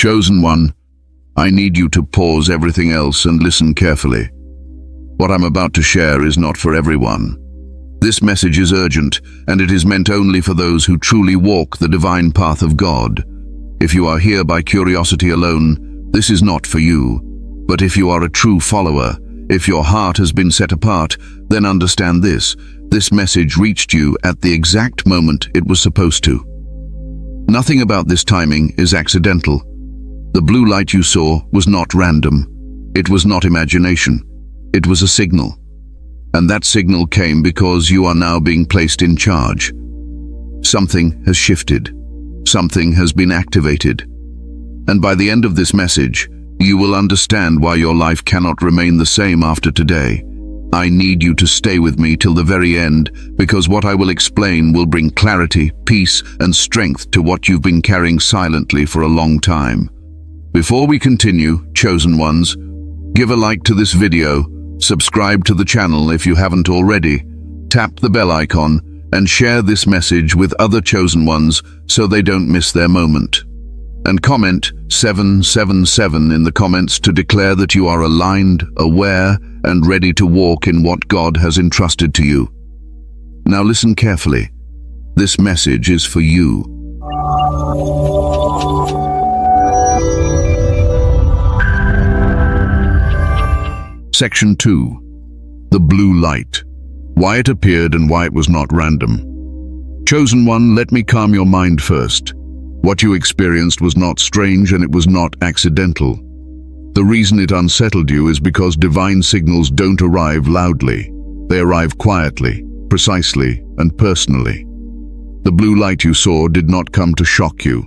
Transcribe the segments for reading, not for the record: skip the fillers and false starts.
Chosen one, I need you to pause everything else and listen carefully. What I'm about to share is not for everyone. This message is urgent, and it is meant only for those who truly walk the divine path of God. If you are here by curiosity alone, this is not for you. But if you are a true follower, if your heart has been set apart, then understand this. This message reached you at the exact moment it was supposed to. Nothing about this timing is accidental. The blue light you saw was not random. It was not imagination. It was a signal. And that signal came because you are now being placed in charge. Something has shifted. Something has been activated. And by the end of this message, you will understand why your life cannot remain the same after today. I need you to stay with me till the very end, because what I will explain will bring clarity, peace, and strength to what you've been carrying silently for a long time. Before we continue, chosen ones, give a like to this video, subscribe to the channel if you haven't already, tap the bell icon, and share this message with other chosen ones so they don't miss their moment. And comment 777 in the comments to declare that you are aligned, aware, and ready to walk in what God has entrusted to you. Now listen carefully. This message is for you. Section 2. The blue light. Why it appeared and why it was not random. Chosen one, let me calm your mind first. What you experienced was not strange and it was not accidental. The reason it unsettled you is because divine signals don't arrive loudly. They arrive quietly, precisely, and personally. The blue light you saw did not come to shock you.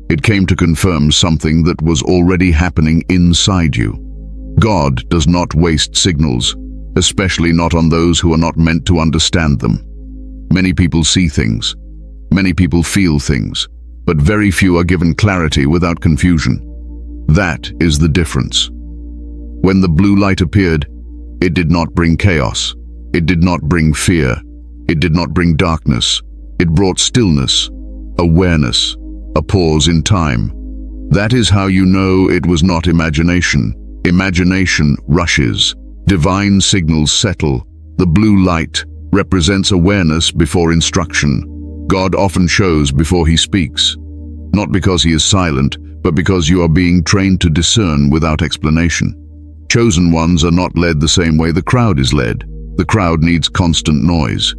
It came to confirm something that was already happening inside you. God does not waste signals, especially not on those who are not meant to understand them. Many people see things. Many people feel things. But very few are given clarity without confusion. That is the difference. When the blue light appeared, it did not bring chaos. It did not bring fear. It did not bring darkness. It brought stillness, awareness, a pause in time. That is how you know it was not imagination. Imagination rushes. Divine signals settle. The blue light represents awareness before instruction. God often shows before he speaks, not because he is silent, but because you are being trained to discern without explanation. Chosen ones are not led the same way the crowd is led. The crowd needs constant noise.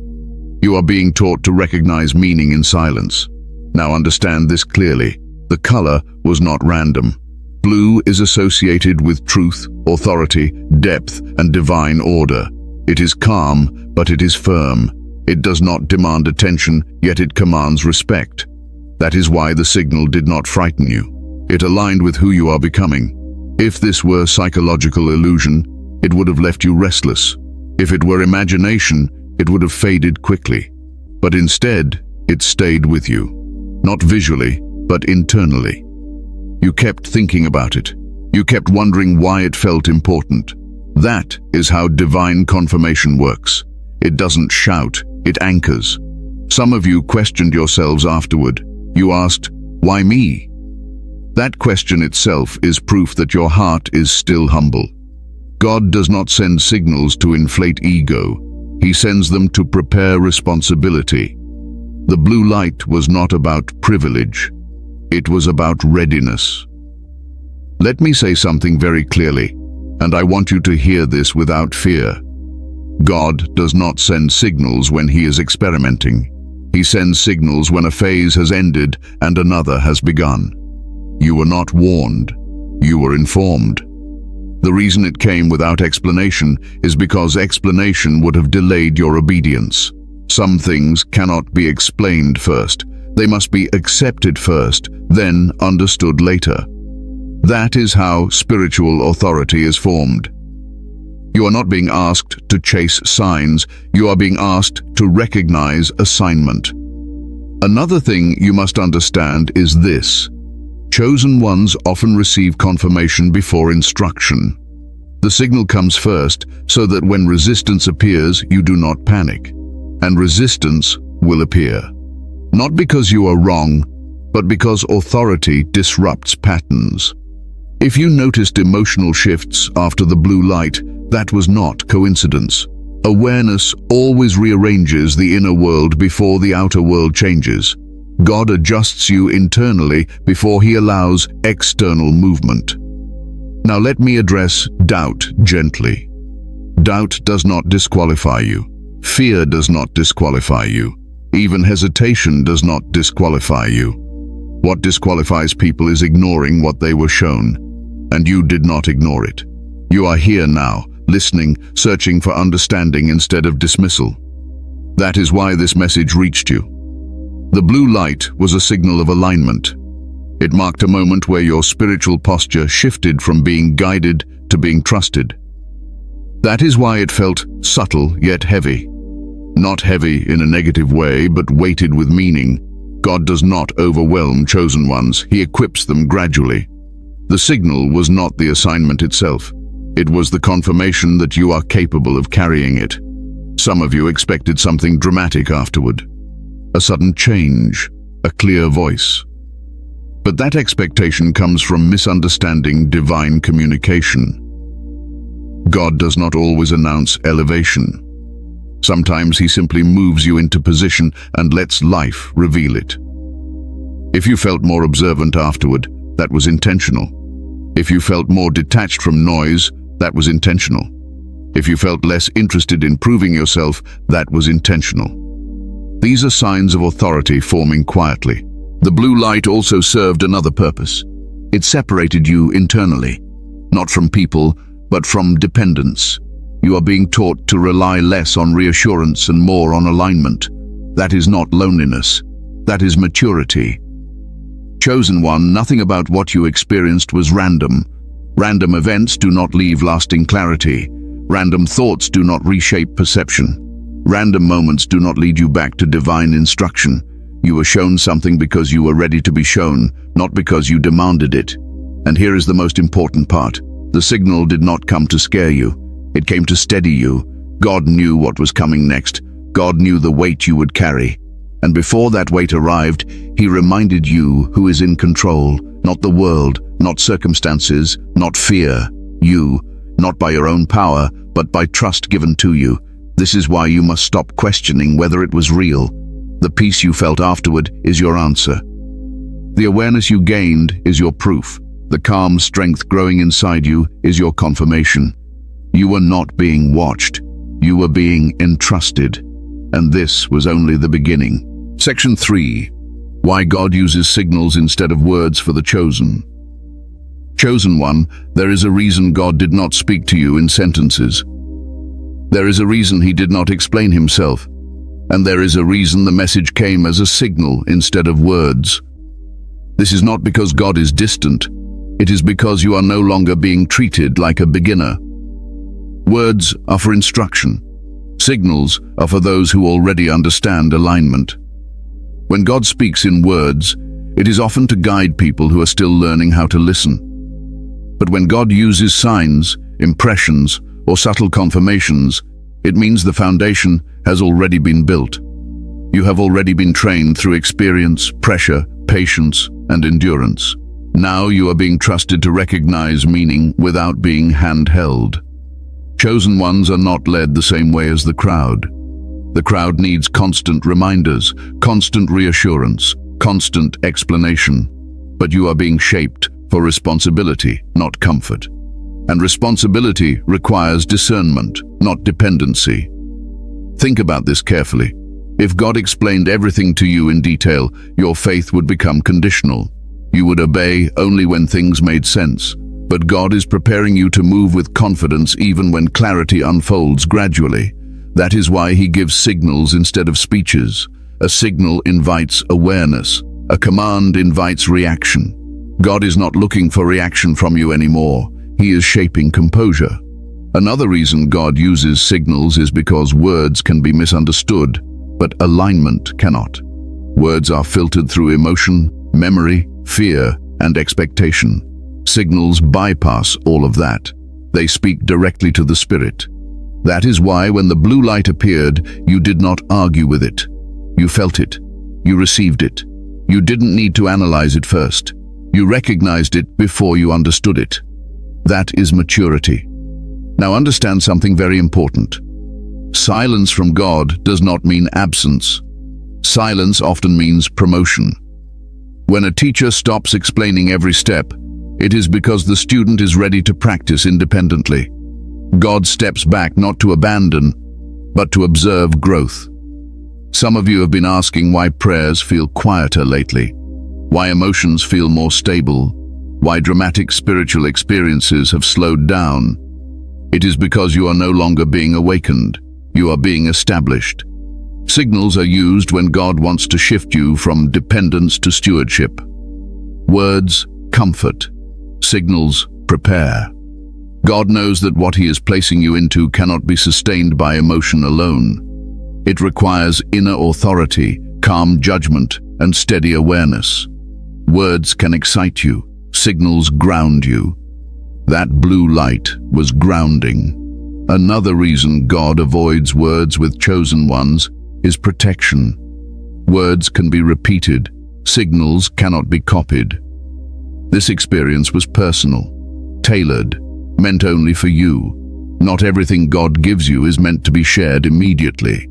You are being taught to recognize meaning in silence. Now understand this clearly. The color was not random. Blue is associated with truth, authority, depth, and divine order. It is calm, but it is firm. It does not demand attention, yet it commands respect. That is why the signal did not frighten you. It aligned with who you are becoming. If this were psychological illusion, it would have left you restless. If it were imagination, it would have faded quickly. But instead, it stayed with you. Not visually, but internally. You kept thinking about it. You kept wondering why it felt important. That is how divine confirmation works. It doesn't shout, it anchors. Some of you questioned yourselves afterward. You asked, why me? That question itself is proof that your heart is still humble. God does not send signals to inflate ego. He sends them to prepare responsibility. The blue light was not about privilege. It was about readiness. Let me say something very clearly, and I want you to hear this without fear. God does not send signals when he is experimenting. He sends signals when a phase has ended and another has begun. You were not warned. You were informed. The reason it came without explanation is because explanation would have delayed your obedience. Some things cannot be explained first. They must be accepted first, then understood later. That is how spiritual authority is formed. You are not being asked to chase signs, you are being asked to recognize assignment. Another thing you must understand is this. Chosen ones often receive confirmation before instruction. The signal comes first so that when resistance appears, you do not panic. And resistance will appear. Not because you are wrong, but because authority disrupts patterns. If you noticed emotional shifts after the blue light, that was not coincidence. Awareness always rearranges the inner world before the outer world changes. God adjusts you internally before he allows external movement. Now let me address doubt gently. Doubt does not disqualify you. Fear does not disqualify you. Even hesitation does not disqualify you. What disqualifies people is ignoring what they were shown, and you did not ignore it. You are here now, listening, searching for understanding instead of dismissal. That is why this message reached you. The blue light was a signal of alignment. It marked a moment where your spiritual posture shifted from being guided to being trusted. That is why it felt subtle yet heavy. Not heavy in a negative way, but weighted with meaning. God does not overwhelm chosen ones, he equips them gradually. The signal was not the assignment itself. It was the confirmation that you are capable of carrying it. Some of you expected something dramatic afterward. A sudden change, a clear voice. But that expectation comes from misunderstanding divine communication. God does not always announce elevation. Sometimes he simply moves you into position and lets life reveal it. If you felt more observant afterward, that was intentional. If you felt more detached from noise, that was intentional. If you felt less interested in proving yourself, that was intentional. These are signs of authority forming quietly. The blue light also served another purpose. It separated you internally, not from people, but from dependence. You are being taught to rely less on reassurance and more on alignment. That is not loneliness. That is maturity. Chosen one, nothing about what you experienced was random. Random events do not leave lasting clarity. Random thoughts do not reshape perception. Random moments do not lead you back to divine instruction. You were shown something because you were ready to be shown, not because you demanded it. And here is the most important part. The signal did not come to scare you. It came to steady you. God knew what was coming next. God knew the weight you would carry. And before that weight arrived, he reminded you who is in control, not the world, not circumstances, not fear. You, not by your own power, but by trust given to you. This is why you must stop questioning whether it was real. The peace you felt afterward is your answer. The awareness you gained is your proof. The calm strength growing inside you is your confirmation. You were not being watched. You were being entrusted. And this was only the beginning. Section 3. Why God uses signals instead of words for the chosen. Chosen one, there is a reason God did not speak to you in sentences. There is a reason he did not explain himself. And there is a reason the message came as a signal instead of words. This is not because God is distant. It is because you are no longer being treated like a beginner. Words are for instruction. Signals are for those who already understand alignment. When God speaks in words, it is often to guide people who are still learning how to listen. But when God uses signs, impressions, or subtle confirmations, it means the foundation has already been built. You have already been trained through experience, pressure, patience, and endurance. Now you are being trusted to recognize meaning without being handheld. Chosen ones are not led the same way as the crowd. The crowd needs constant reminders, constant reassurance, constant explanation. But you are being shaped for responsibility, not comfort. And responsibility requires discernment, not dependency. Think about this carefully. If God explained everything to you in detail, your faith would become conditional. You would obey only when things made sense. But God is preparing you to move with confidence even when clarity unfolds gradually. That is why he gives signals instead of speeches. A signal invites awareness. A command invites reaction. God is not looking for reaction from you anymore. He is shaping composure. Another reason God uses signals is because words can be misunderstood, but alignment cannot. Words are filtered through emotion, memory, fear, and expectation. Signals bypass all of that. They speak directly to the spirit. That is why when the blue light appeared, you did not argue with it. You felt it. You received it. You didn't need to analyze it first. You recognized it before you understood it. That is maturity. Now understand something very important. Silence from God does not mean absence. Silence often means promotion. When a teacher stops explaining every step, it is because the student is ready to practice independently. God steps back not to abandon, but to observe growth. Some of you have been asking why prayers feel quieter lately, why emotions feel more stable, why dramatic spiritual experiences have slowed down. It is because you are no longer being awakened, you are being established. Signals are used when God wants to shift you from dependence to stewardship. Words, comfort. Signals, prepare. God knows that what He is placing you into cannot be sustained by emotion alone. It requires inner authority, calm judgment, and steady awareness. Words can excite you, signals ground you. That blue light was grounding. Another reason God avoids words with chosen ones is protection. Words can be repeated, signals cannot be copied. This experience was personal, tailored, meant only for you. Not everything God gives you is meant to be shared immediately.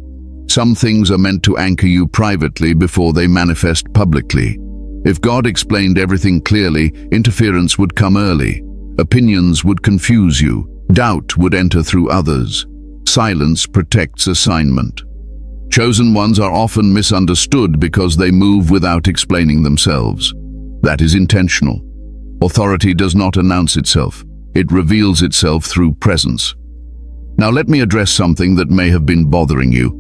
Some things are meant to anchor you privately before they manifest publicly. If God explained everything clearly, interference would come early. Opinions would confuse you. Doubt would enter through others. Silence protects assignment. Chosen ones are often misunderstood because they move without explaining themselves. That is intentional. Authority does not announce itself. It reveals itself through presence. Now let me address something that may have been bothering you.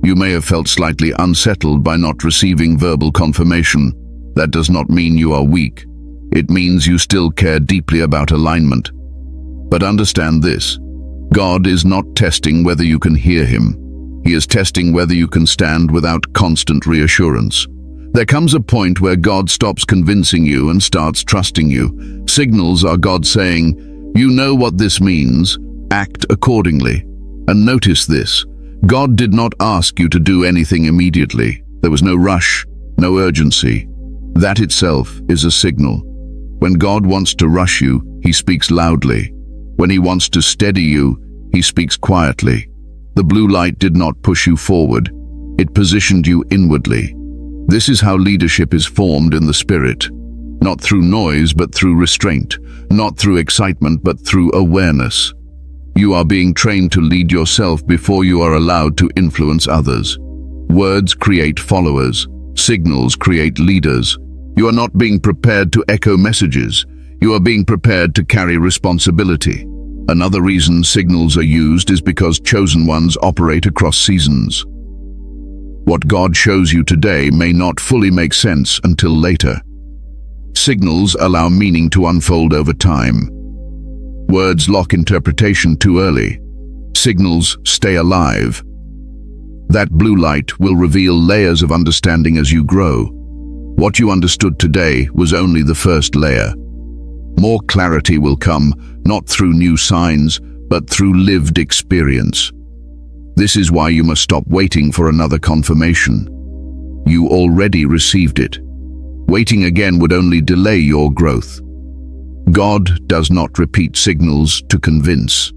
You may have felt slightly unsettled by not receiving verbal confirmation. That does not mean you are weak. It means you still care deeply about alignment. But understand this. God is not testing whether you can hear Him. He is testing whether you can stand without constant reassurance. There comes a point where God stops convincing you and starts trusting you. Signals are God saying, "You know what this means. Act accordingly." And notice this. God did not ask you to do anything immediately. There was no rush, no urgency. That itself is a signal. When God wants to rush you, He speaks loudly. When He wants to steady you, He speaks quietly. The blue light did not push you forward. It positioned you inwardly. This is how leadership is formed in the Spirit. Not through noise, but through restraint. Not through excitement, but through awareness. You are being trained to lead yourself before you are allowed to influence others. Words create followers. Signals create leaders. You are not being prepared to echo messages. You are being prepared to carry responsibility. Another reason signals are used is because chosen ones operate across seasons. What God shows you today may not fully make sense until later. Signals allow meaning to unfold over time. Words lock interpretation too early. Signals stay alive. That blue light will reveal layers of understanding as you grow. What you understood today was only the first layer. More clarity will come, not through new signs, but through lived experience. This is why you must stop waiting for another confirmation. You already received it. Waiting again would only delay your growth. God does not repeat signals to convince.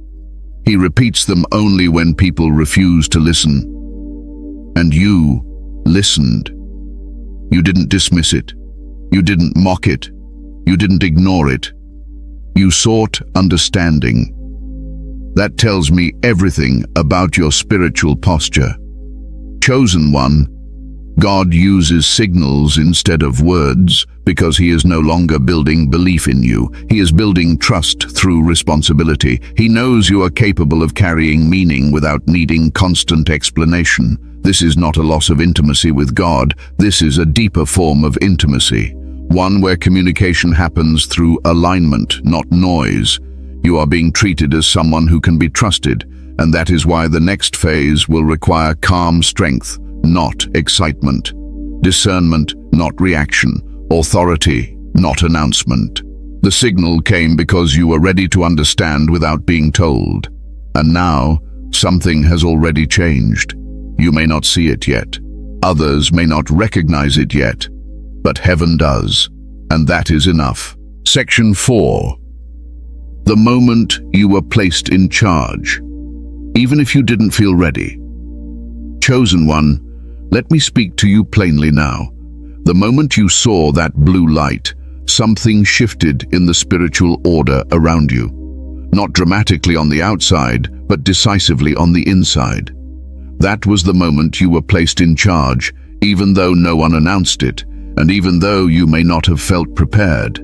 He repeats them only when people refuse to listen. And you listened. You didn't dismiss it. You didn't mock it. You didn't ignore it. You sought understanding. That tells me everything about your spiritual posture. Chosen one, God uses signals instead of words because He is no longer building belief in you. He is building trust through responsibility. He knows you are capable of carrying meaning without needing constant explanation. This is not a loss of intimacy with God. This is a deeper form of intimacy. One where communication happens through alignment, not noise. You are being treated as someone who can be trusted, and that is why the next phase will require calm strength, not excitement. Discernment, not reaction. Authority, not announcement. The signal came because you were ready to understand without being told. And now, something has already changed. You may not see it yet. Others may not recognize it yet. but heaven does, and that is enough. Section 4. The moment you were placed in charge, even if you didn't feel ready. Chosen one, let me speak to you plainly now. The moment you saw that blue light, something shifted in the spiritual order around you. Not dramatically on the outside, but decisively on the inside. That was the moment you were placed in charge, even though no one announced it, and even though you may not have felt prepared.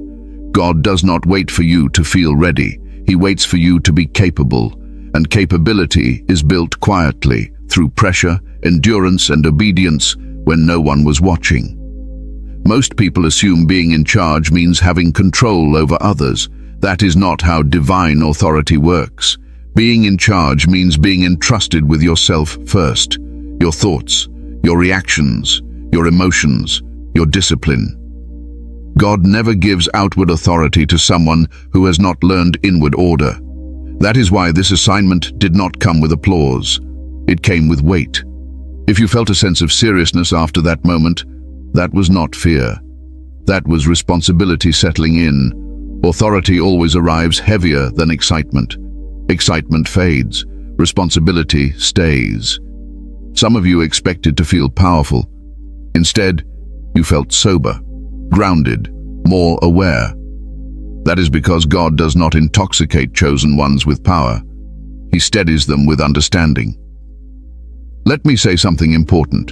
God does not wait for you to feel ready. He waits for you to be capable, and capability is built quietly, through pressure, endurance, and obedience when no one was watching. Most people assume being in charge means having control over others. That is not how divine authority works. Being in charge means being entrusted with yourself first, your thoughts, your reactions, your emotions, your discipline. God never gives outward authority to someone who has not learned inward order. That is why this assignment did not come with applause. It came with weight. If you felt a sense of seriousness after that moment, that was not fear. That was responsibility settling in. Authority always arrives heavier than excitement. Excitement fades. Responsibility stays. Some of you expected to feel powerful. Instead, you felt sober, grounded, more aware. That is because God does not intoxicate chosen ones with power. He steadies them with understanding. Let me say something important.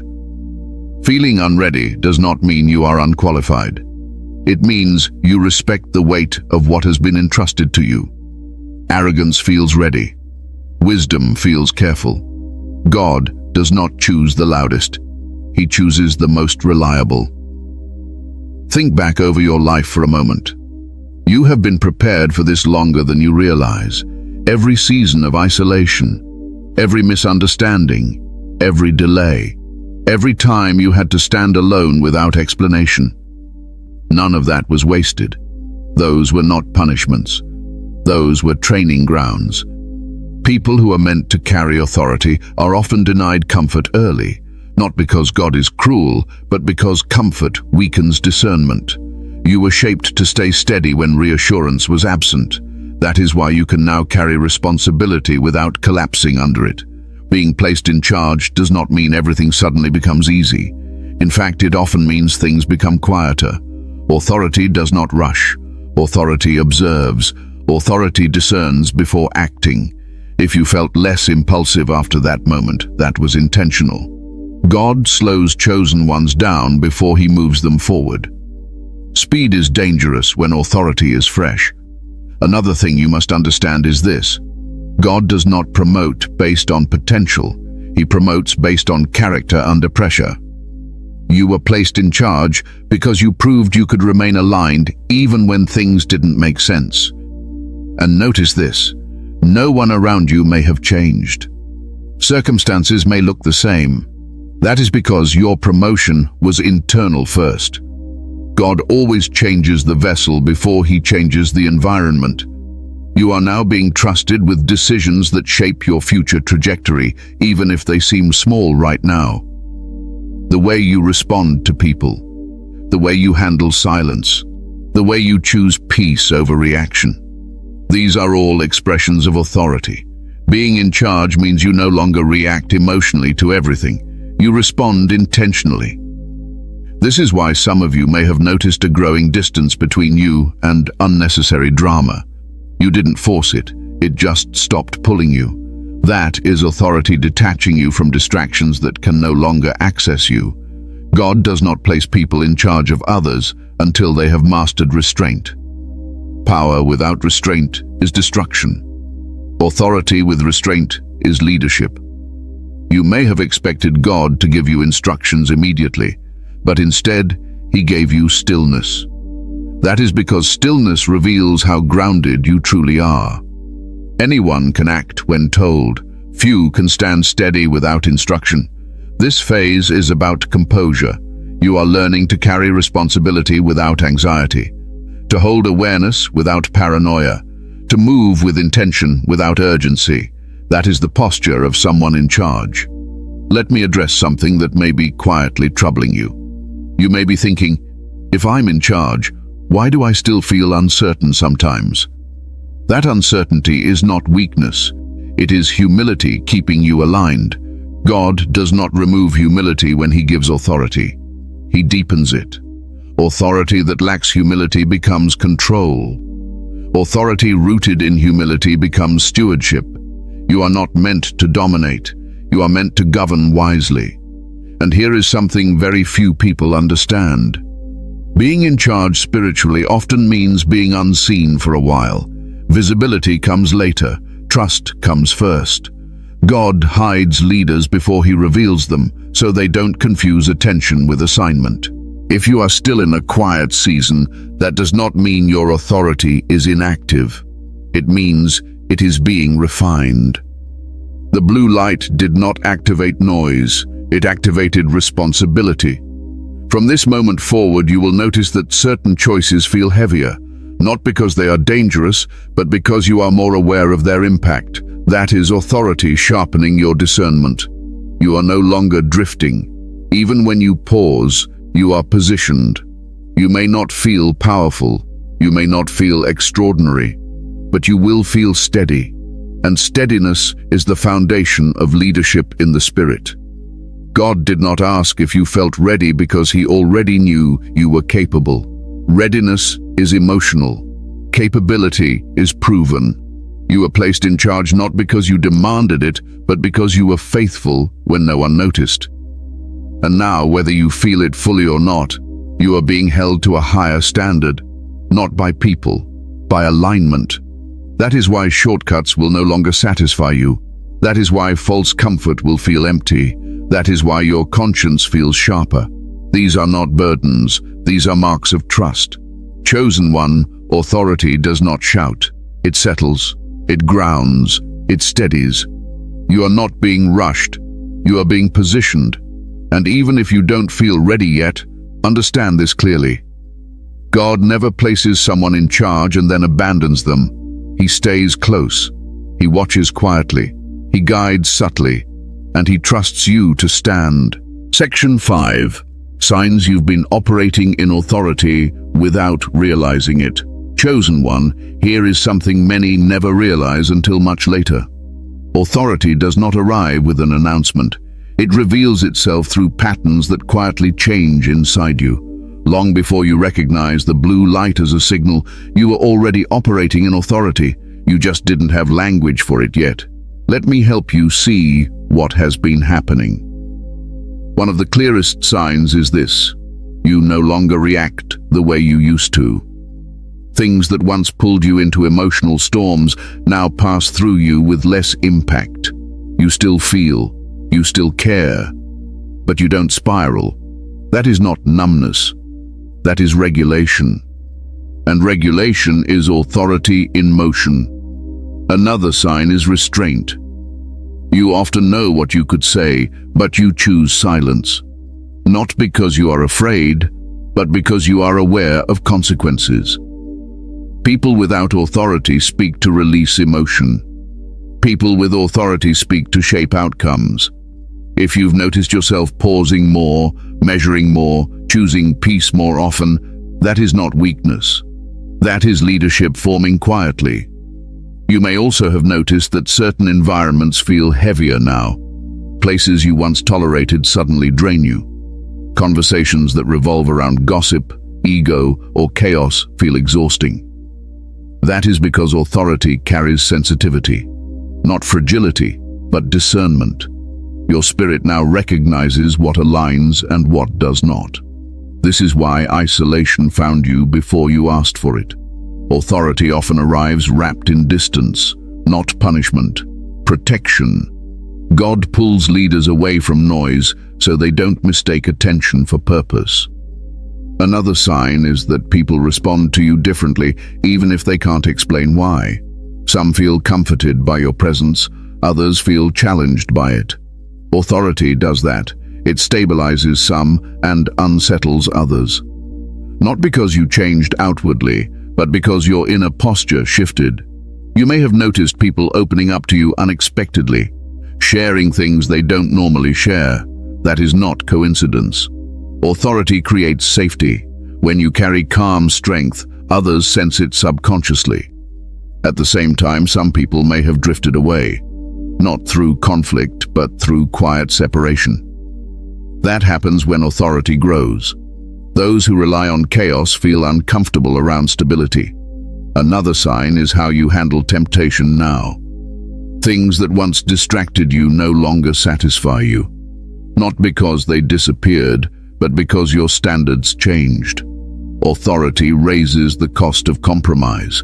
Feeling unready does not mean you are unqualified. It means you respect the weight of what has been entrusted to you. Arrogance feels ready. Wisdom feels careful. God does not choose the loudest. He chooses the most reliable. Think back over your life for a moment. You have been prepared for this longer than you realize. Every season of isolation, every misunderstanding, every delay, every time you had to stand alone without explanation. None of that was wasted. Those were not punishments. Those were training grounds. People who are meant to carry authority are often denied comfort early, not because God is cruel, but because comfort weakens discernment. You were shaped to stay steady when reassurance was absent. That is why you can now carry responsibility without collapsing under it. Being placed in charge does not mean everything suddenly becomes easy. In fact, it often means things become quieter. Authority does not rush. Authority observes. Authority discerns before acting. If you felt less impulsive after that moment, that was intentional. God slows chosen ones down before he moves them forward. Speed is dangerous when authority is fresh. Another thing you must understand is this. God does not promote based on potential. He promotes based on character under pressure. You were placed in charge because you proved you could remain aligned even when things didn't make sense. And notice this, no one around you may have changed. Circumstances may look the same. That is because your promotion was internal first. God always changes the vessel before he changes the environment. You are now being trusted with decisions that shape your future trajectory, even if they seem small right now. The way you respond to people, the way you handle silence, the way you choose peace over reaction. These are all expressions of authority. Being in charge means you no longer react emotionally to everything. You respond intentionally. This is why some of you may have noticed a growing distance between you and unnecessary drama. You didn't force it, it just stopped pulling you. That is authority detaching you from distractions that can no longer access you. God does not place people in charge of others until they have mastered restraint. Power without restraint is destruction. Authority with restraint is leadership. You may have expected God to give you instructions immediately, but instead, he gave you stillness. That is because stillness reveals how grounded you truly are. Anyone can act when told. Few can stand steady without instruction. This phase is about composure. You are learning to carry responsibility without anxiety, to hold awareness without paranoia, to move with intention without urgency. That is the posture of someone in charge. Let me address something that may be quietly troubling you. You may be thinking, If I'm in charge, why do I still feel uncertain sometimes? That uncertainty is not weakness. It is humility keeping you aligned. God does not remove humility when He gives authority. He deepens it. Authority that lacks humility becomes control. Authority rooted in humility becomes stewardship. You are not meant to dominate. You are meant to govern wisely. And here is something very few people understand. Being in charge spiritually often means being unseen for a while. Visibility comes later. Trust comes first. God hides leaders before He reveals them, so they don't confuse attention with assignment. If you are still in a quiet season, that does not mean your authority is inactive. It means it is being refined. The blue light did not activate noise, it activated responsibility. From this moment forward, you will notice that certain choices feel heavier, not because they are dangerous, but because you are more aware of their impact. That is authority sharpening your discernment. You are no longer drifting. Even when you pause, you are positioned. You may not feel powerful, you may not feel extraordinary, but you will feel steady. And steadiness is the foundation of leadership in the Spirit. God did not ask if you felt ready because He already knew you were capable. Readiness is emotional. Capability is proven. You were placed in charge not because you demanded it, but because you were faithful when no one noticed. And now, whether you feel it fully or not, you are being held to a higher standard, not by people, by alignment. That is why shortcuts will no longer satisfy you. That is why false comfort will feel empty. That is why your conscience feels sharper. These are not burdens, these are marks of trust. Chosen one, authority does not shout. It settles, it grounds, it steadies. You are not being rushed, you are being positioned. And even if you don't feel ready yet, understand this clearly. God never places someone in charge and then abandons them. He stays close. He watches quietly. He guides subtly. And He trusts you to stand. Section 5. Signs you've been operating in authority without realizing it. Chosen one, here is something many never realize until much later. Authority does not arrive with an announcement. It reveals itself through patterns that quietly change inside you. Long before you recognize the blue light as a signal, you were already operating in authority. You just didn't have language for it yet. Let me help you see what has been happening. One of the clearest signs is this: you no longer react the way you used to. Things that once pulled you into emotional storms now pass through you with less impact. You still feel, you still care, but you don't spiral. That is not numbness. That is regulation. And regulation is authority in motion. Another sign is restraint. You often know what you could say, but you choose silence. Not because you are afraid, but because you are aware of consequences. People without authority speak to release emotion. People with authority speak to shape outcomes. If you've noticed yourself pausing more, measuring more, choosing peace more often, that is not weakness. That is leadership forming quietly. You may also have noticed that certain environments feel heavier now. Places you once tolerated suddenly drain you. Conversations that revolve around gossip, ego, or chaos feel exhausting. That is because authority carries sensitivity, not fragility, but discernment. Your spirit now recognizes what aligns and what does not. This is why isolation found you before you asked for it. Authority often arrives wrapped in distance, not punishment, protection. God pulls leaders away from noise so they don't mistake attention for purpose. Another sign is that people respond to you differently, even if they can't explain why. Some feel comforted by your presence, others feel challenged by it. Authority does that. It stabilizes some and unsettles others. Not because you changed outwardly, but because your inner posture shifted. You may have noticed people opening up to you unexpectedly, sharing things they don't normally share. That is not coincidence. Authority creates safety. When you carry calm strength, others sense it subconsciously. At the same time, some people may have drifted away, not through conflict, but through quiet separation. That happens when authority grows. Those who rely on chaos feel uncomfortable around stability. Another sign is how you handle temptation now. Things that once distracted you no longer satisfy you. Not because they disappeared, but because your standards changed. Authority raises the cost of compromise.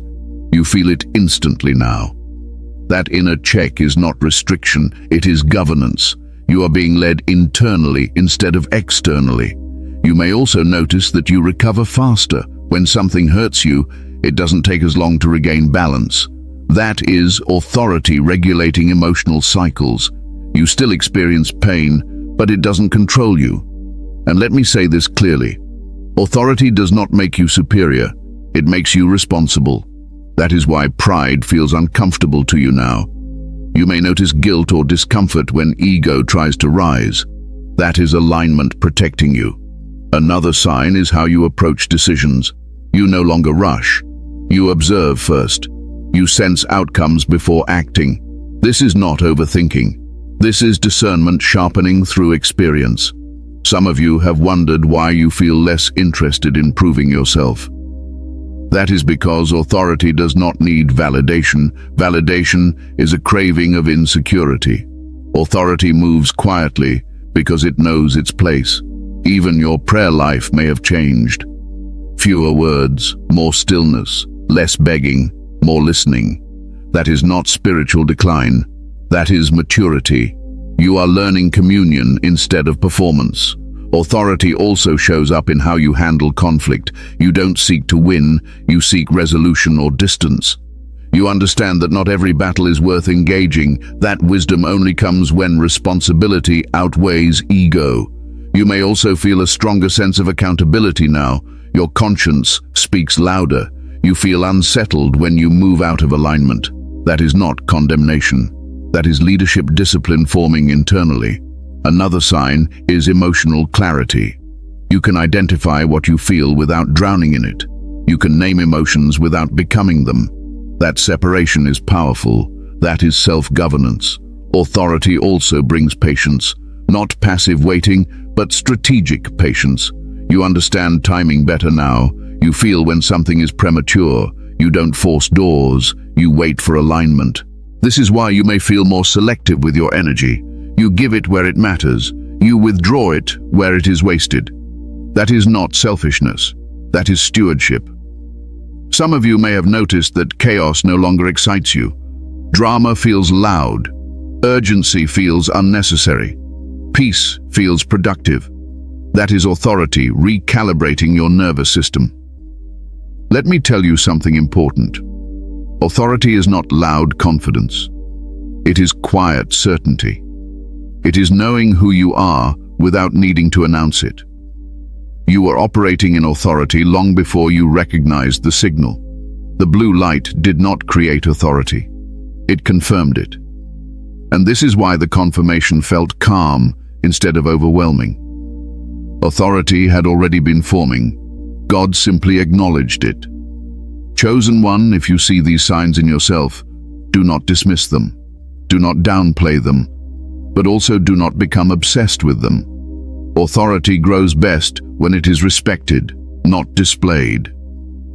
You feel it instantly now. That inner check is not restriction, it is governance. You are being led internally instead of externally. You may also notice that you recover faster. When something hurts you, it doesn't take as long to regain balance. That is authority regulating emotional cycles. You still experience pain, but it doesn't control you. And let me say this clearly. Authority does not make you superior. It makes you responsible. That is why pride feels uncomfortable to you now. You may notice guilt or discomfort when ego tries to rise. That is alignment protecting you. Another sign is how you approach decisions. You no longer rush. You observe first. You sense outcomes before acting. This is not overthinking. This is discernment sharpening through experience. Some of you have wondered why you feel less interested in proving yourself. That is because authority does not need validation. Validation is a craving of insecurity. Authority moves quietly because it knows its place. Even your prayer life may have changed. Fewer words, more stillness, less begging, more listening. That is not spiritual decline. That is maturity. You are learning communion instead of performance. Authority also shows up in how you handle conflict. You don't seek to win, you seek resolution or distance. You understand that not every battle is worth engaging. That wisdom only comes when responsibility outweighs ego. You may also feel a stronger sense of accountability now. Your conscience speaks louder. You feel unsettled when you move out of alignment. That is not condemnation. That is leadership discipline forming internally. Another sign is emotional clarity. You can identify what you feel without drowning in it. You can name emotions without becoming them. That separation is powerful. That is self-governance. Authority also brings patience. Not passive waiting, but strategic patience. You understand timing better now. You feel when something is premature. You don't force doors. You wait for alignment. This is why you may feel more selective with your energy. You give it where it matters. You withdraw it where it is wasted. That is not selfishness. That is stewardship. Some of you may have noticed that chaos no longer excites you. Drama feels loud. Urgency feels unnecessary. Peace feels productive. That is authority recalibrating your nervous system. Let me tell you something important. Authority is not loud confidence. It is quiet certainty. It is knowing who you are without needing to announce it. You were operating in authority long before you recognized the signal. The blue light did not create authority. It confirmed it. And this is why the confirmation felt calm instead of overwhelming. Authority had already been forming. God simply acknowledged it. Chosen one, if you see these signs in yourself, do not dismiss them. Do not downplay them, but also do not become obsessed with them. Authority grows best when it is respected, not displayed.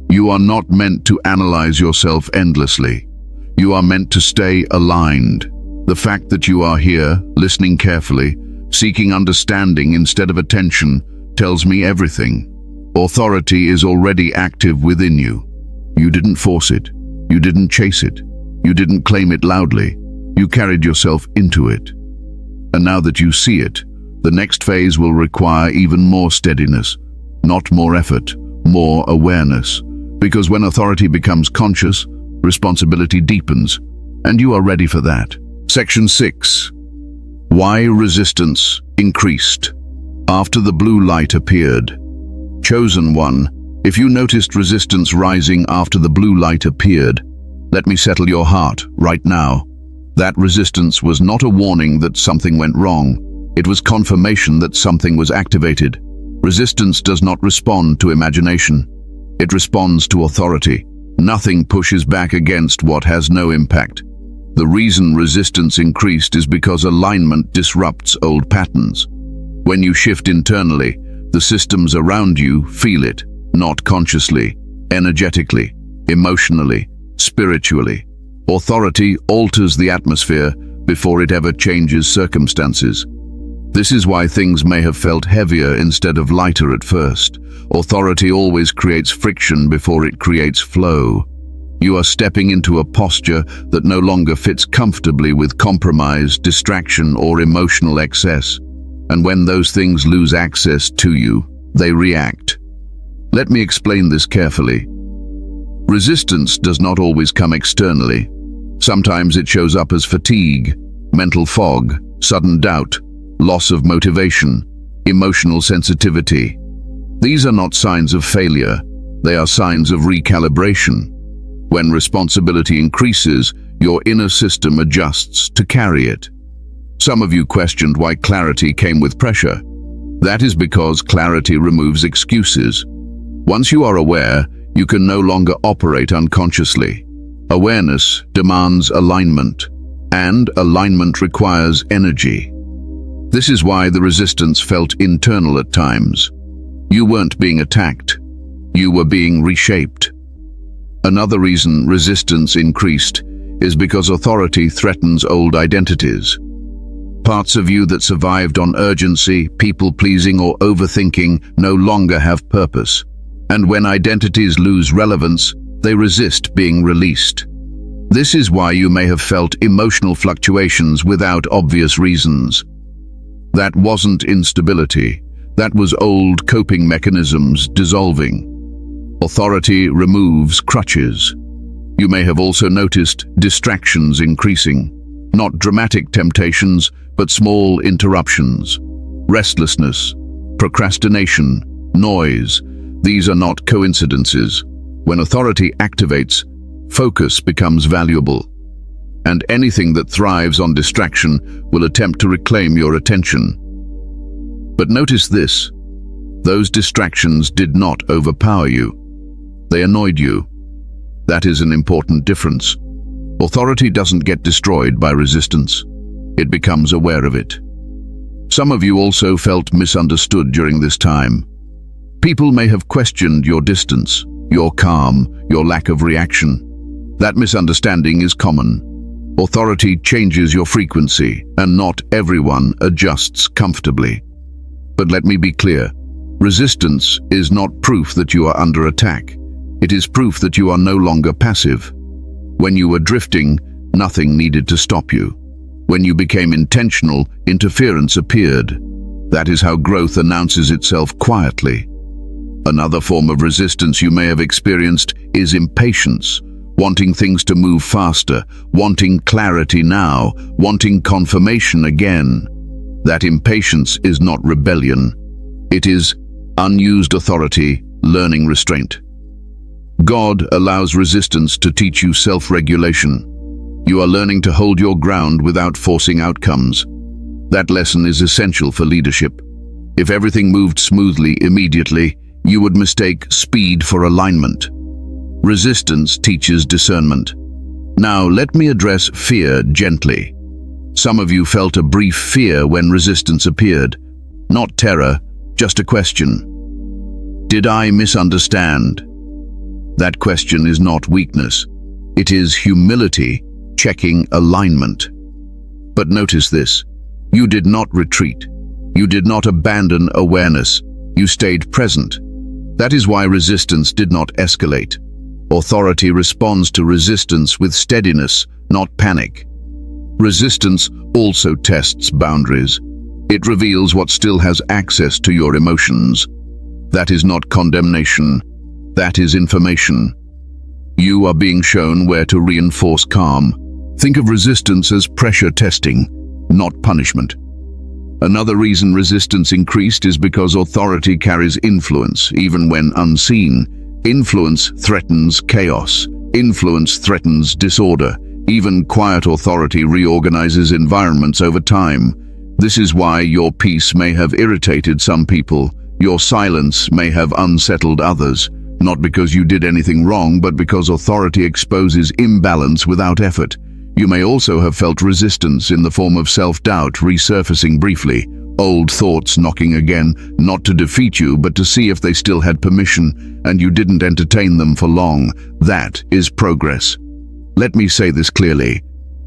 You are not meant to analyze yourself endlessly. You are meant to stay aligned. The fact that you are here, listening carefully, seeking understanding instead of attention, tells me everything. Authority is already active within you. You didn't force it. You didn't chase it. You didn't claim it loudly. You carried yourself into it. And now that you see it, the next phase will require even more steadiness, not more effort, more awareness. Because when authority becomes conscious, responsibility deepens, and you are ready for that. Section 6. Why resistance increased after the blue light appeared. Chosen one, if you noticed resistance rising after the blue light appeared, let me settle your heart right now. That resistance was not a warning that something went wrong. It was confirmation that something was activated. Resistance does not respond to imagination. It responds to authority. Nothing pushes back against what has no impact. The reason resistance increased is because alignment disrupts old patterns. When you shift internally, the systems around you feel it, not consciously, energetically, emotionally, spiritually. Authority alters the atmosphere before it ever changes circumstances. This is why things may have felt heavier instead of lighter at first. Authority always creates friction before it creates flow. You are stepping into a posture that no longer fits comfortably with compromise, distraction, or emotional excess. And when those things lose access to you, they react. Let me explain this carefully. Resistance does not always come externally. Sometimes it shows up as fatigue, mental fog, sudden doubt, loss of motivation, emotional sensitivity. These are not signs of failure, they are signs of recalibration. When responsibility increases, your inner system adjusts to carry it. Some of you questioned why clarity came with pressure. That is because clarity removes excuses. Once you are aware, you can no longer operate unconsciously. Awareness demands alignment, and alignment requires energy. This is why the resistance felt internal at times. You weren't being attacked. You were being reshaped. Another reason resistance increased is because authority threatens old identities. Parts of you that survived on urgency, people-pleasing, or overthinking no longer have purpose. And when identities lose relevance, they resist being released. This is why you may have felt emotional fluctuations without obvious reasons. That wasn't instability. That was old coping mechanisms dissolving. Authority removes crutches. You may have also noticed distractions increasing. Not dramatic temptations, but small interruptions. Restlessness, procrastination, noise. These are not coincidences. When authority activates, focus becomes valuable. And anything that thrives on distraction will attempt to reclaim your attention. But notice this. Those distractions did not overpower you. They annoyed you. That is an important difference. Authority doesn't get destroyed by resistance. It becomes aware of it. Some of you also felt misunderstood during this time. People may have questioned your distance, your calm, your lack of reaction. That misunderstanding is common. Authority changes your frequency, and not everyone adjusts comfortably. But let me be clear. Resistance is not proof that you are under attack. It is proof that you are no longer passive. When you were drifting, nothing needed to stop you. When you became intentional, interference appeared. That is how growth announces itself quietly. Another form of resistance you may have experienced is impatience, wanting things to move faster, wanting clarity now, wanting confirmation again. That impatience is not rebellion. It is unused authority, learning restraint. God allows resistance to teach you self-regulation. You are learning to hold your ground without forcing outcomes. That lesson is essential for leadership. If everything moved smoothly immediately, you would mistake speed for alignment. Resistance teaches discernment. Now, let me address fear gently. Some of you felt a brief fear when resistance appeared. Not terror, just a question. Did I misunderstand? That question is not weakness. It is humility checking alignment. But notice this. You did not retreat. You did not abandon awareness. You stayed present. That is why resistance did not escalate. Authority responds to resistance with steadiness, not panic. Resistance also tests boundaries. It reveals what still has access to your emotions. That is not condemnation. That is information. You are being shown where to reinforce calm. Think of resistance as pressure testing, not punishment. Another reason resistance increased is because authority carries influence, even when unseen. Influence threatens chaos. Influence threatens disorder. Even quiet authority reorganizes environments over time. This is why your peace may have irritated some people. Your silence may have unsettled others, not because you did anything wrong, but because authority exposes imbalance without effort. You may also have felt resistance in the form of self-doubt resurfacing briefly, old thoughts knocking again, not to defeat you, but to see if they still had permission, and you didn't entertain them for long. That is progress. Let me say this clearly.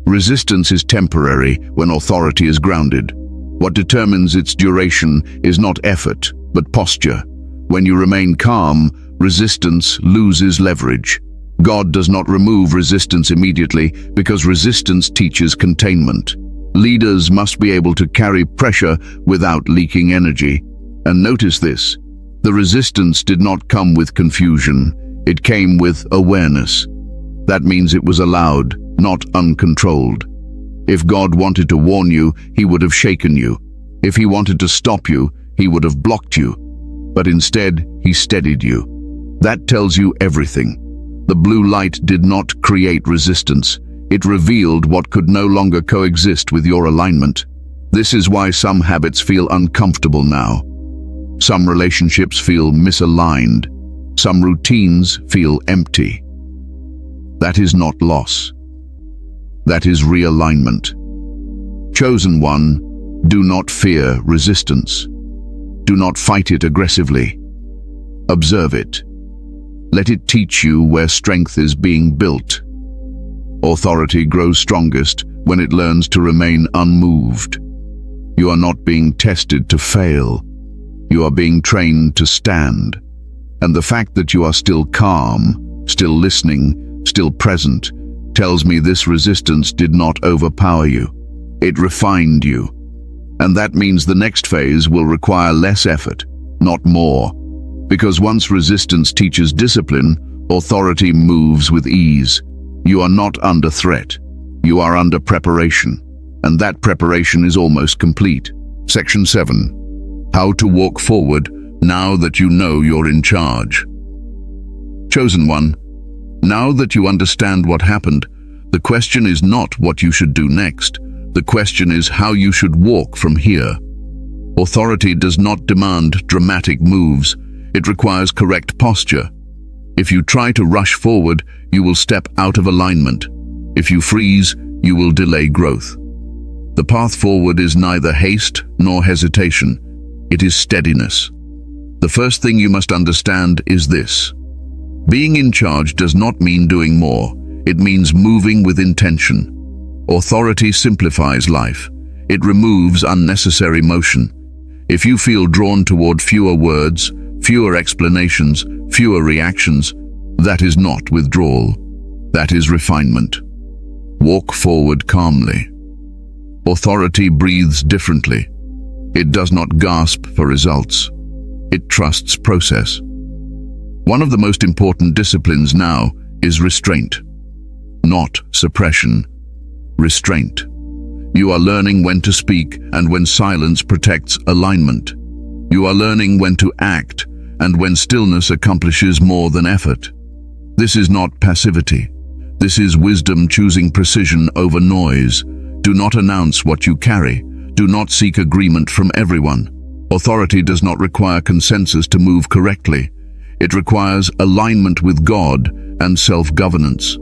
Resistance is temporary when authority is grounded. What determines its duration is not effort, but posture. When you remain calm, resistance loses leverage. God does not remove resistance immediately because resistance teaches containment. Leaders must be able to carry pressure without leaking energy. And notice this, the resistance did not come with confusion, it came with awareness. That means it was allowed, not uncontrolled. If God wanted to warn you, he would have shaken you. If he wanted to stop you, he would have blocked you. But instead, he steadied you. That tells you everything. The blue light did not create resistance. It revealed what could no longer coexist with your alignment. This is why some habits feel uncomfortable now. Some relationships feel misaligned. Some routines feel empty. That is not loss. That is realignment. Chosen one, do not fear resistance. Do not fight it aggressively. Observe it. Let it teach you where strength is being built. Authority grows strongest when it learns to remain unmoved. You are not being tested to fail. You are being trained to stand. And the fact that you are still calm, still listening, still present, tells me this resistance did not overpower you. It refined you. And that means the next phase will require less effort, not more. Because once resistance teaches discipline, authority moves with ease. You are not under threat. You are under preparation. And that preparation is almost complete. Section 7. How to walk forward now that you know you're in charge. Chosen one, now that you understand what happened, the question is not what you should do next. The question is how you should walk from here. Authority does not demand dramatic moves. It requires correct posture. If you try to rush forward, you will step out of alignment. If you freeze, you will delay growth. The path forward is neither haste nor hesitation. It is steadiness. The first thing you must understand is this. Being in charge does not mean doing more. It means moving with intention. Authority simplifies life. It removes unnecessary motion. If you feel drawn toward fewer words, fewer explanations, fewer reactions, that is not withdrawal. That is refinement. Walk forward calmly. Authority breathes differently. It does not gasp for results. It trusts process. One of the most important disciplines now is restraint. Not suppression. Restraint. You are learning when to speak and when silence protects alignment. You are learning when to act and when stillness accomplishes more than effort. This is not passivity. This is wisdom choosing precision over noise. Do not announce what you carry. Do not seek agreement from everyone. Authority does not require consensus to move correctly. It requires alignment with God and self-governance.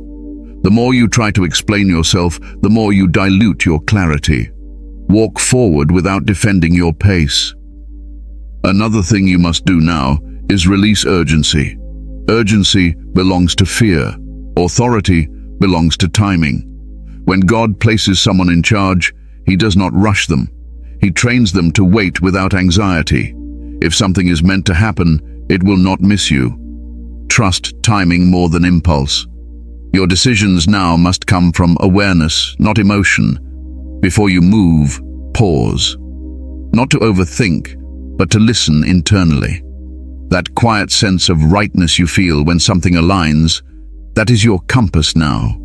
The more you try to explain yourself, the more you dilute your clarity. Walk forward without defending your pace. Another thing you must do now is release urgency. Urgency belongs to fear. Authority belongs to timing. When God places someone in charge, he does not rush them. He trains them to wait without anxiety. If something is meant to happen, it will not miss you. Trust timing more than impulse. Your decisions now must come from awareness, not emotion. Before you move, pause. Not to overthink, but to listen internally. That quiet sense of rightness you feel when something aligns, that is your compass now.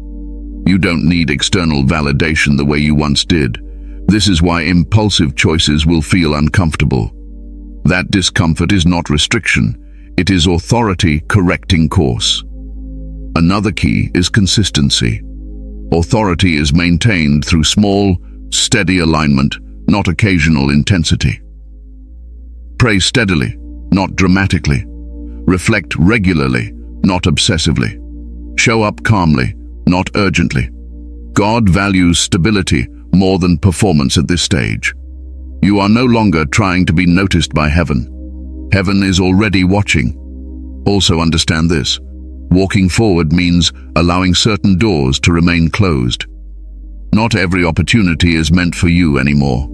You don't need external validation the way you once did. This is why impulsive choices will feel uncomfortable. That discomfort is not restriction. It is authority correcting course. Another key is consistency. Authority is maintained through small, steady alignment, not occasional intensity. Pray steadily. not dramatically. Reflect regularly, not obsessively. Show up calmly, not urgently. God values stability more than performance at this stage. You are no longer trying to be noticed by heaven. Heaven is already watching. Also understand this. Walking forward means allowing certain doors to remain closed. Not every opportunity is meant for you anymore.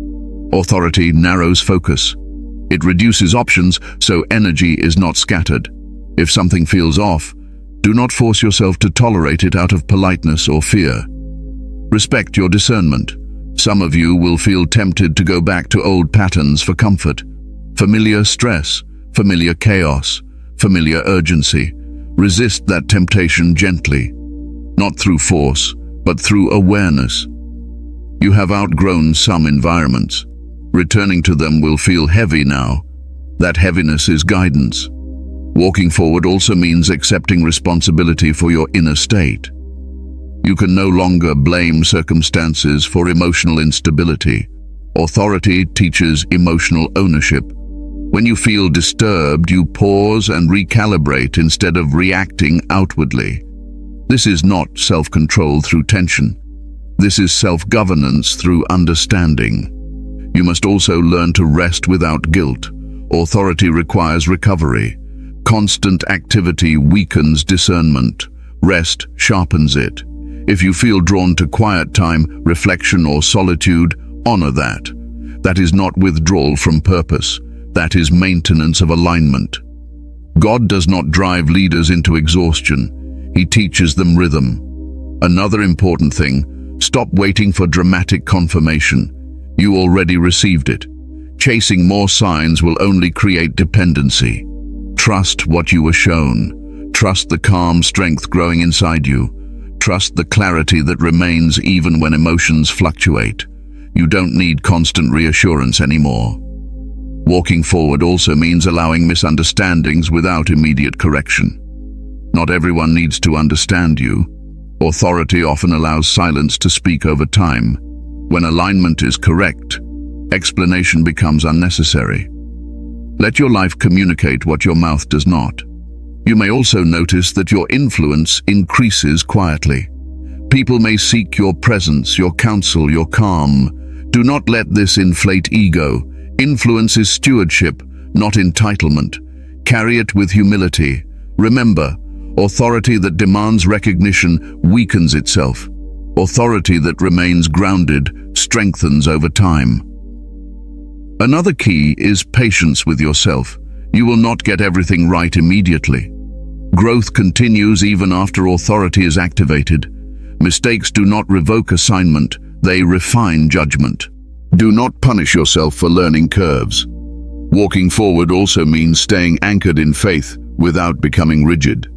Authority narrows focus. It reduces options so energy is not scattered. If something feels off, do not force yourself to tolerate it out of politeness or fear. Respect your discernment. Some of you will feel tempted to go back to old patterns for comfort. Familiar stress, familiar chaos, familiar urgency. Resist that temptation gently, not through force, but through awareness. You have outgrown some environments. Returning to them will feel heavy now. That heaviness is guidance. Walking forward also means accepting responsibility for your inner state. You can no longer blame circumstances for emotional instability. Authority teaches emotional ownership. When you feel disturbed, you pause and recalibrate instead of reacting outwardly. This is not self-control through tension. This is self-governance through understanding. You must also learn to rest without guilt. Authority requires recovery. Constant activity weakens discernment. Rest sharpens it. If you feel drawn to quiet time, reflection, or solitude, honor that. That is not withdrawal from purpose. That is maintenance of alignment. God does not drive leaders into exhaustion. He teaches them rhythm. Another important thing, stop waiting for dramatic confirmation. You already received it. Chasing more signs will only create dependency. Trust what you were shown. Trust the calm strength growing inside you. Trust the clarity that remains even when emotions fluctuate. You don't need constant reassurance anymore. Walking forward also means allowing misunderstandings without immediate correction. Not everyone needs to understand you. Authority often allows silence to speak over time. When alignment is correct, explanation becomes unnecessary. Let your life communicate what your mouth does not. You may also notice that your influence increases quietly. People may seek your presence, your counsel, your calm. Do not let this inflate ego. Influence is stewardship, not entitlement. Carry it with humility. Remember, authority that demands recognition weakens itself. Authority that remains grounded strengthens over time. Another key is patience with yourself. You will not get everything right immediately. Growth continues even after authority is activated. Mistakes do not revoke assignment, they refine judgment. Do not punish yourself for learning curves. Walking forward also means staying anchored in faith without becoming rigid.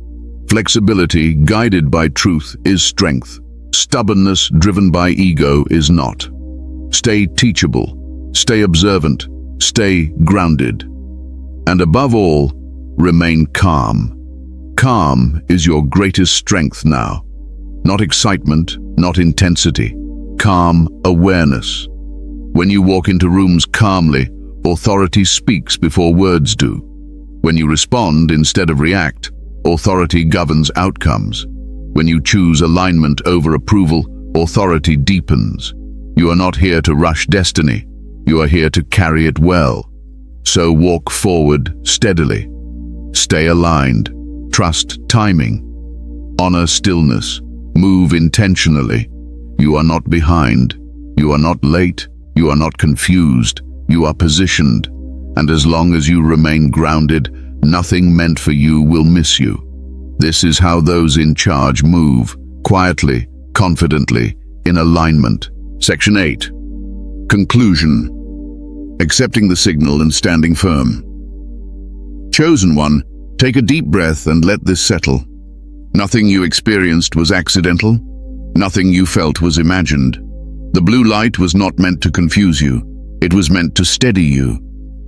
Flexibility guided by truth is strength. Stubbornness driven by ego is not. Stay teachable, stay observant, stay grounded. And above all, remain calm. Calm is your greatest strength now. Not excitement, not intensity. Calm awareness. When you walk into rooms calmly, authority speaks before words do. When you respond instead of react, authority governs outcomes. When you choose alignment over approval, authority deepens. You are not here to rush destiny. You are here to carry it well. So walk forward steadily. Stay aligned. Trust timing. Honor stillness. Move intentionally. You are not behind. You are not late. You are not confused. You are positioned. And as long as you remain grounded, nothing meant for you will miss you. This is how those in charge move, quietly, confidently, in alignment. Section 8. Conclusion. Accepting the signal and standing firm. Chosen one, take a deep breath and let this settle. Nothing you experienced was accidental. Nothing you felt was imagined. The blue light was not meant to confuse you. It was meant to steady you.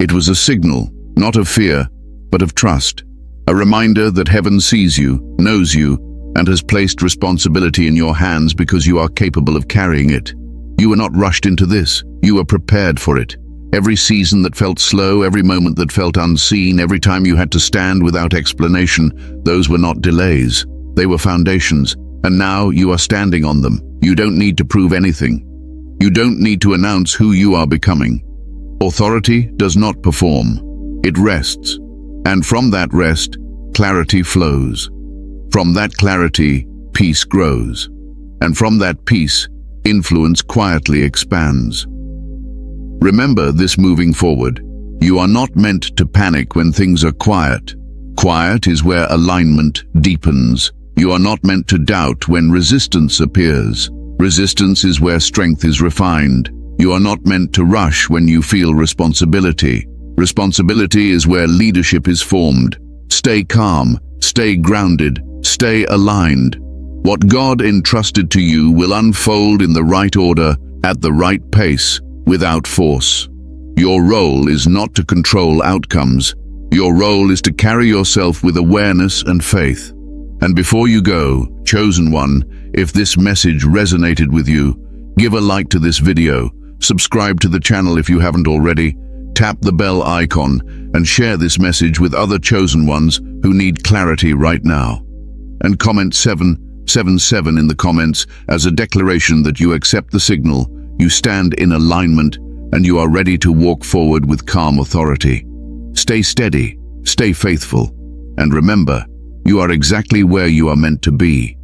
It was a signal, not of fear, but of trust. A reminder that heaven sees you, knows you, and has placed responsibility in your hands because you are capable of carrying it. You were not rushed into this. You were prepared for it. Every season that felt slow, every moment that felt unseen, every time you had to stand without explanation, those were not delays. They were foundations, and now you are standing on them. You don't need to prove anything. You don't need to announce who you are becoming. Authority does not perform. It rests. And from that rest, clarity flows. From that clarity, peace grows. And from that peace, influence quietly expands. Remember this moving forward. You are not meant to panic when things are quiet. Quiet is where alignment deepens. You are not meant to doubt when resistance appears. Resistance is where strength is refined. You are not meant to rush when you feel responsibility. Responsibility is where leadership is formed. Stay calm, stay grounded, stay aligned. What God entrusted to you will unfold in the right order, at the right pace, without force. Your role is not to control outcomes. Your role is to carry yourself with awareness and faith. And before you go, chosen one, if this message resonated with you, give a like to this video, subscribe to the channel if you haven't already, tap the bell icon, and share this message with other chosen ones who need clarity right now. And comment 777 in the comments as a declaration that you accept the signal, you stand in alignment, and you are ready to walk forward with calm authority. Stay steady, stay faithful, and remember, you are exactly where you are meant to be.